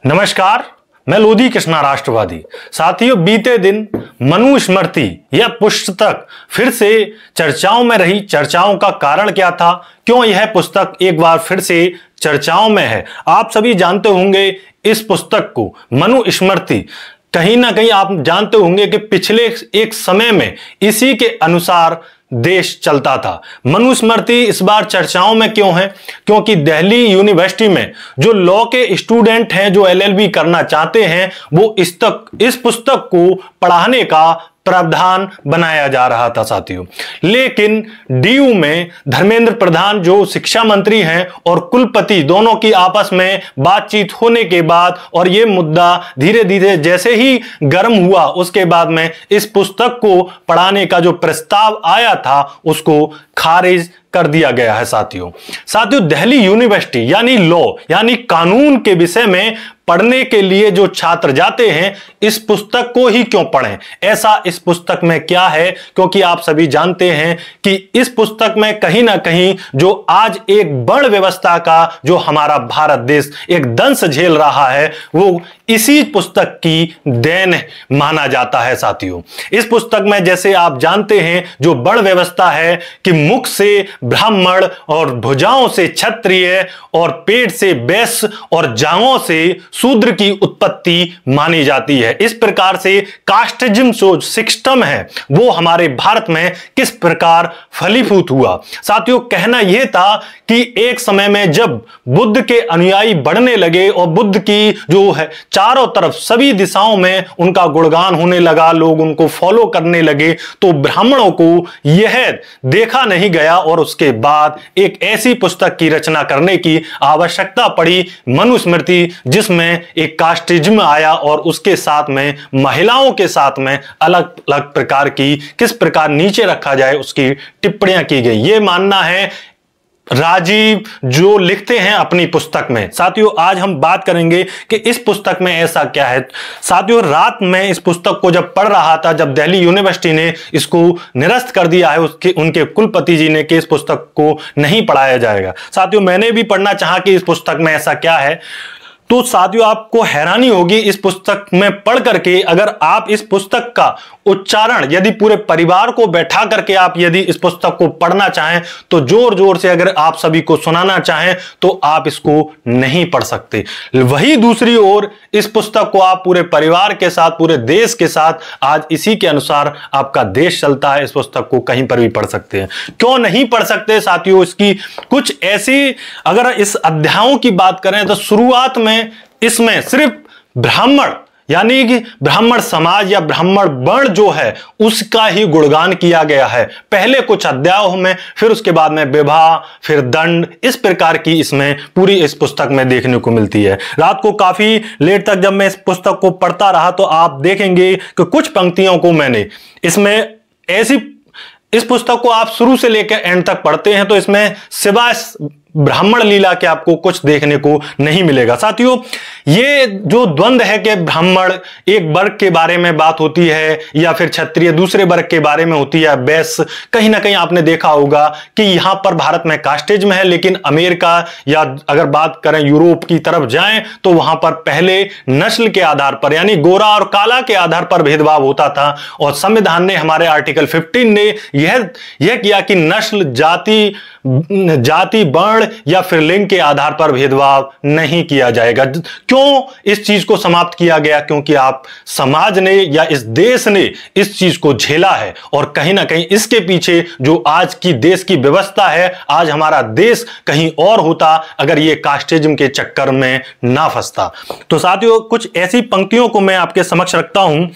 नमस्कार, मैं लोधी कृष्णा राष्ट्रवादी। साथियों, बीते दिन मनुस्मृति यह पुस्तक फिर से चर्चाओं में रही। चर्चाओं का कारण क्या था, क्यों यह पुस्तक एक बार फिर से चर्चाओं में है? आप सभी जानते होंगे इस पुस्तक को, मनुस्मृति। कहीं ना कहीं आप जानते होंगे कि पिछले एक समय में इसी के अनुसार देश चलता था। मनुस्मृति इस बार चर्चाओं में क्यों है? क्योंकि दिल्ली यूनिवर्सिटी में जो लॉ के स्टूडेंट हैं, जो एलएलबी करना चाहते हैं, वो इस पुस्तक को पढ़ाने का प्रावधान बनाया जा रहा था साथियों। लेकिन डीयू में धर्मेंद्र प्रधान जो शिक्षा मंत्री हैं और कुलपति दोनों की आपस में बातचीत होने के बाद और यह मुद्दा धीरे धीरे जैसे ही गर्म हुआ, उसके बाद में इस पुस्तक को पढ़ाने का जो प्रस्ताव आया था उसको खारिज कर दिया गया है साथियों। दिल्ली यूनिवर्सिटी यानी लॉ यानी कानून के विषय में पढ़ने के लिए जो छात्र जाते हैं, इस पुस्तक को ही क्यों पढ़ें? ऐसा इस पुस्तक में क्या है? क्योंकि आप सभी जानते हैं कि इस पुस्तक में कहीं ना कहीं जो आज एक वर्ण व्यवस्था का जो हमारा भारत देश एक दंश झेल रहा है, वो इसी पुस्तक की देन माना जाता है साथियों। इस पुस्तक में जैसे आप जानते हैं, जो वर्ण व्यवस्था है कि मुख से ब्राह्मण और भुजाओं से क्षत्रिय और पेट से वैश्य और जांघों से शूद्र की उत्पत्ति मानी जाती है। इस प्रकार से कास्टिज्म जो सिस्टम है वो हमारे भारत में किस प्रकार फलीभूत हुआ। साथियों, कहना यह था कि एक समय में जब बुद्ध के अनुयायी बढ़ने लगे और बुद्ध की जो है चारों तरफ सभी दिशाओं में उनका गुणगान होने लगा, लोग उनको फॉलो करने लगे, तो ब्राह्मणों को यह देखा नहीं गया और उसके बाद एक ऐसी पुस्तक की रचना करने की आवश्यकता पड़ी, मनुस्मृति, जिसमें एक कास्टिज्म आया और उसके साथ में महिलाओं के साथ में अलग अलग प्रकार की किस प्रकार नीचे रखा जाए उसकी टिप्पणियां की गई। यह मानना है राजीव जो लिखते हैं अपनी पुस्तक में। साथियों, आज हम बात करेंगे कि इस पुस्तक में ऐसा क्या है। साथियों, रात में इस पुस्तक को जब पढ़ रहा था, जब दिल्ली यूनिवर्सिटी ने इसको निरस्त कर दिया है उनके कुलपति जी ने कि इस पुस्तक को नहीं पढ़ाया जाएगा। साथियों, मैंने भी पढ़ना चाहा कि इस पुस्तक में ऐसा क्या है, तो साथियों आपको हैरानी होगी इस पुस्तक में पढ़ करके। अगर आप इस पुस्तक का उच्चारण यदि पूरे परिवार को बैठा करके आप यदि इस पुस्तक को पढ़ना चाहें, तो जोर जोर से अगर आप सभी को सुनाना चाहें तो आप इसको नहीं पढ़ सकते। वही दूसरी ओर इस पुस्तक को आप पूरे परिवार के साथ, पूरे देश के साथ, आज इसी के अनुसार आपका देश चलता है, इस पुस्तक को कहीं पर भी पढ़ सकते हैं। क्यों नहीं पढ़ सकते साथियों? इसकी कुछ ऐसी, अगर इस अध्यायों की बात करें तो शुरुआत में इसमें सिर्फ ब्राह्मण यानी कि ब्राह्मण समाज या ब्राह्मण वर्ण जो है उसका ही गुणगान किया गया है पहले कुछ अध्यायों में, फिर उसके बाद में विवाह, फिर दंड, इस प्रकार की इसमें पूरी इस पुस्तक में देखने को मिलती है। रात को काफी लेट तक जब मैं इस पुस्तक को पढ़ता रहा तो आप देखेंगे कि कुछ पंक्तियों को मैंने इसमें ऐसी, इस पुस्तक को आप शुरू से लेकर एंड तक पढ़ते हैं तो इसमें सिवाय ब्राह्मण लीला के आपको कुछ देखने को नहीं मिलेगा। साथियों, ये जो द्वंद्व है कि ब्राह्मण एक वर्ग के बारे में बात होती है या फिर क्षत्रिय दूसरे वर्ग के बारे में होती है, वैश्य, कहीं ना कहीं आपने देखा होगा कि यहां पर भारत में कास्टिज्म है, लेकिन अमेरिका या अगर बात करें यूरोप की तरफ जाएं तो वहां पर पहले नस्ल के आधार पर यानी गोरा और काला के आधार पर भेदभाव होता था और संविधान ने, हमारे आर्टिकल 15 ने यह किया कि नस्ल, जाति, वर्ण या फिर लिंग के आधार पर भेदभाव नहीं किया जाएगा। क्यों इस चीज को समाप्त किया गया? क्योंकि आप समाज ने या इस देश ने इस चीज को झेला है और कहीं ना कहीं इसके पीछे जो आज की देश की व्यवस्था है, आज हमारा देश कहीं और होता अगर ये कास्टिज्म के चक्कर में ना फंसता। तो साथियों, कुछ ऐसी पंक्तियों को मैं आपके समक्ष रखता हूं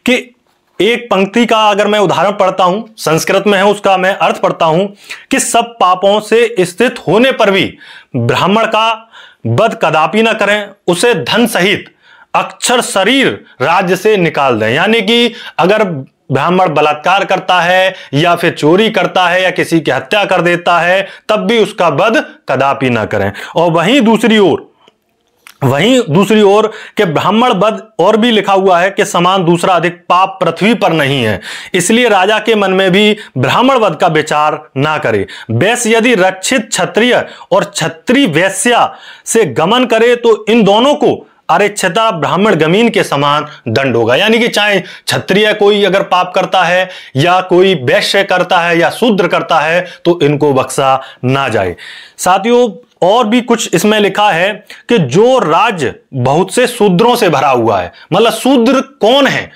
कि एक पंक्ति का अगर मैं उदाहरण पढ़ता हूं, संस्कृत में है, उसका मैं अर्थ पढ़ता हूं कि सब पापों से स्थित होने पर भी ब्राह्मण का वध कदापि न करें, उसे धन सहित अक्षर शरीर राज्य से निकाल दें। यानी कि अगर ब्राह्मण बलात्कार करता है या फिर चोरी करता है या किसी की हत्या कर देता है, तब भी उसका वध कदापि न करें। और वहीं दूसरी ओर के ब्राह्मण वध और भी लिखा हुआ है कि समान दूसरा अधिक पाप पृथ्वी पर नहीं है, इसलिए राजा के मन में भी ब्राह्मण वध का विचार ना करे। वैश्य यदि रक्षित क्षत्रिय और क्षत्रिय वैश्या से गमन करे तो इन दोनों को आरक्षता ब्राह्मण गमीन के समान दंड होगा। यानी कि चाहे क्षत्रिय कोई अगर पाप करता है या कोई वैश्य करता है या शूद्र करता है तो इनको बख्शा ना जाए। साथियों और भी कुछ इसमें लिखा है कि जो राज्य बहुत से शूद्रों से भरा हुआ है, मतलब शूद्र कौन है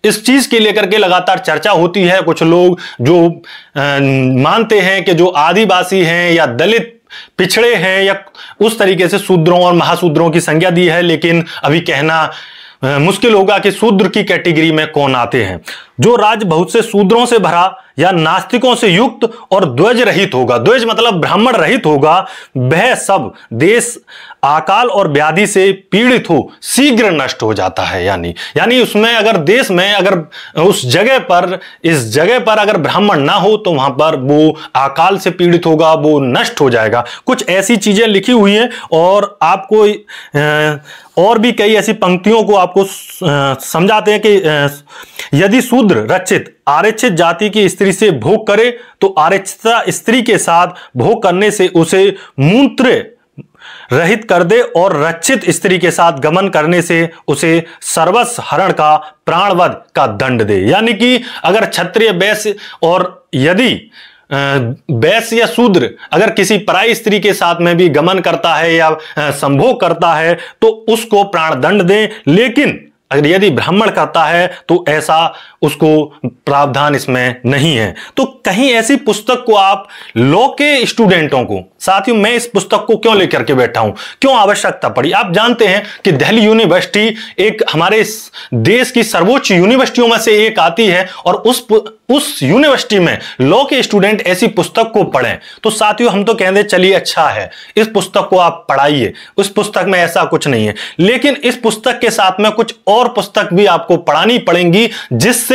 इस चीज के लेकर के लगातार चर्चा होती है। कुछ लोग जो मानते हैं कि जो आदिवासी हैं या दलित पिछड़े हैं या उस तरीके से शूद्रों और महाशूद्रों की संज्ञा दी है, लेकिन अभी कहना मुश्किल होगा कि शूद्र की कैटेगरी में कौन आते हैं। जो राज्य बहुत से शूद्रों से भरा या नास्तिकों से युक्त और ध्वज रहित होगा, ध्वज मतलब ब्राह्मण रहित होगा, वह सब देश अकाल और व्याधि से पीड़ित हो शीघ्र नष्ट हो जाता है। यानी उसमें अगर देश में अगर उस जगह पर इस जगह पर अगर ब्राह्मण ना हो तो वहां पर वो अकाल से पीड़ित होगा, वो नष्ट हो जाएगा। कुछ ऐसी चीजें लिखी हुई हैं और आपको और भी कई ऐसी पंक्तियों को आपको समझाते हैं कि यदि शूद्र रक्षित आरक्षित जाति की स्त्री से भोग करे तो आरक्षिता स्त्री के साथ भोग करने से उसे मूत्र रहित कर दे और रक्षित स्त्री के साथ गमन करने से उसे सर्वस्व हरण का प्राणवध का दंड दे। यानी कि अगर क्षत्रिय वैश्य और यदि वैश्य या शूद्र अगर किसी पराई स्त्री के साथ में भी गमन करता है या संभोग करता है तो उसको प्राण दंड दें, लेकिन अगर यदि ब्राह्मण करता है तो ऐसा उसको प्रावधान इसमें नहीं है। तो कहीं ऐसी पुस्तक को आप लॉ के स्टूडेंटों को, साथियों मैं इस पुस्तक को क्यों लेकर के बैठा हूं, क्यों आवश्यकता पड़ी। आप जानते हैं कि दिल्ली यूनिवर्सिटी एक हमारे देश की सर्वोच्च यूनिवर्सिटियों में से एक आती है और उस यूनिवर्सिटी में लॉ के स्टूडेंट ऐसी पुस्तक को पढ़ें। तो साथियों हम तो कहते चलिए अच्छा है, इस पुस्तक को आप पढ़ाइए, उस पुस्तक में ऐसा कुछ नहीं है, लेकिन इस पुस्तक के साथ में कुछ और पुस्तक भी आपको पढ़ानी पड़ेंगी जिससे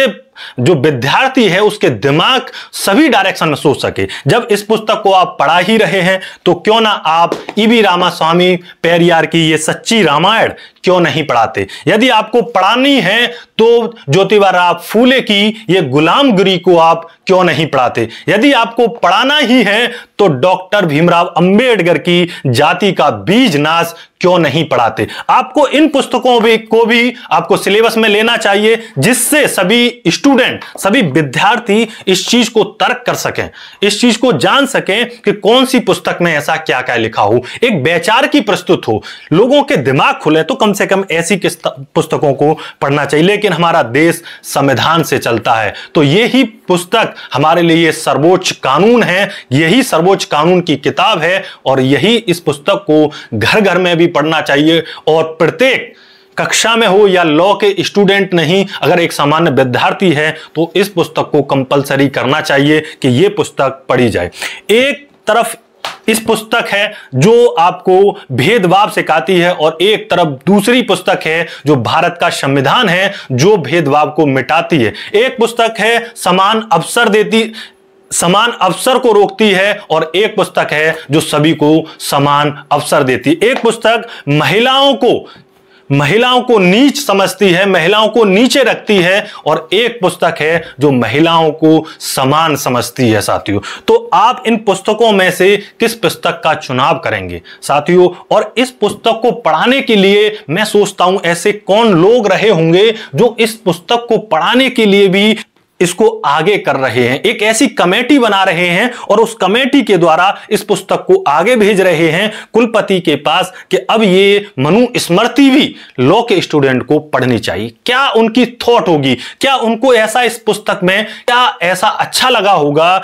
जो विद्यार्थी है उसके दिमाग सभी डायरेक्शन में सोच सके। जब इस पुस्तक को आप पढ़ा ही रहे हैं तो क्यों ना आप ईवी रामास्वामी पेरियार की ये सच्ची रामायण क्यों नहीं पढ़ाते। यदि आपको पढ़ानी है तो ज्योतिबा राव फूले की ये गुलामगिरी को आप क्यों नहीं पढ़ाते। यदि आपको पढ़ाना ही है तो डॉक्टर भीमराव अंबेडकर की जाति का बीज नाश क्यों नहीं पढ़ाते। आपको इन पुस्तकों को भी आपको सिलेबस में लेना चाहिए जिससे सभी स्टूडेंट, सभी विद्यार्थी इस चीज को तर्क कर सकें, इस चीज को जान सकें कि कौन सी पुस्तक में ऐसा क्या क्या लिखा हो, एक वैचारिकी प्रस्तुत हो, लोगों के दिमाग खुले। तो कम से कम ऐसी पुस्तकों को पढ़ना चाहिए। लेकिन हमारा देश संविधान से चलता है तो यही पुस्तक हमारे लिए सर्वोच्च कानून है, यही सर्वोच्च कानून की किताब है और यही इस पुस्तक को घर घर में भी पढ़ना चाहिए और प्रत्येक कक्षा में हो या लॉ के स्टूडेंट नहीं, अगर एक सामान्य विद्यार्थी है तो इस पुस्तक को कंपलसरी करना चाहिए कि यह पुस्तक पढ़ी जाए। एक तरफ इस पुस्तक है जो आपको भेदभाव सिखाती है और एक तरफ दूसरी पुस्तक है जो भारत का संविधान है जो भेदभाव को मिटाती है। एक पुस्तक है समान अवसर को रोकती है और एक पुस्तक है जो सभी को समान अवसर देती है। एक पुस्तक महिलाओं को नीच समझती है, महिलाओं को नीचे रखती है और एक पुस्तक है जो महिलाओं को समान समझती है। साथियों तो आप इन पुस्तकों में से किस पुस्तक का चुनाव करेंगे साथियों। और इस पुस्तक को पढ़ाने के लिए मैं सोचता हूं ऐसे कौन लोग रहे होंगे जो इस पुस्तक को पढ़ाने के लिए भी इसको आगे कर रहे हैं, एक ऐसी कमेटी बना रहे हैं और उस कमेटी के द्वारा इस पुस्तक को आगे भेज रहे हैं कुलपति के पास कि अब ये मनुस्मृति भी लॉ के स्टूडेंट को पढ़नी चाहिए। क्या उनकी थॉट होगी, क्या उनको ऐसा इस पुस्तक में क्या ऐसा अच्छा लगा होगा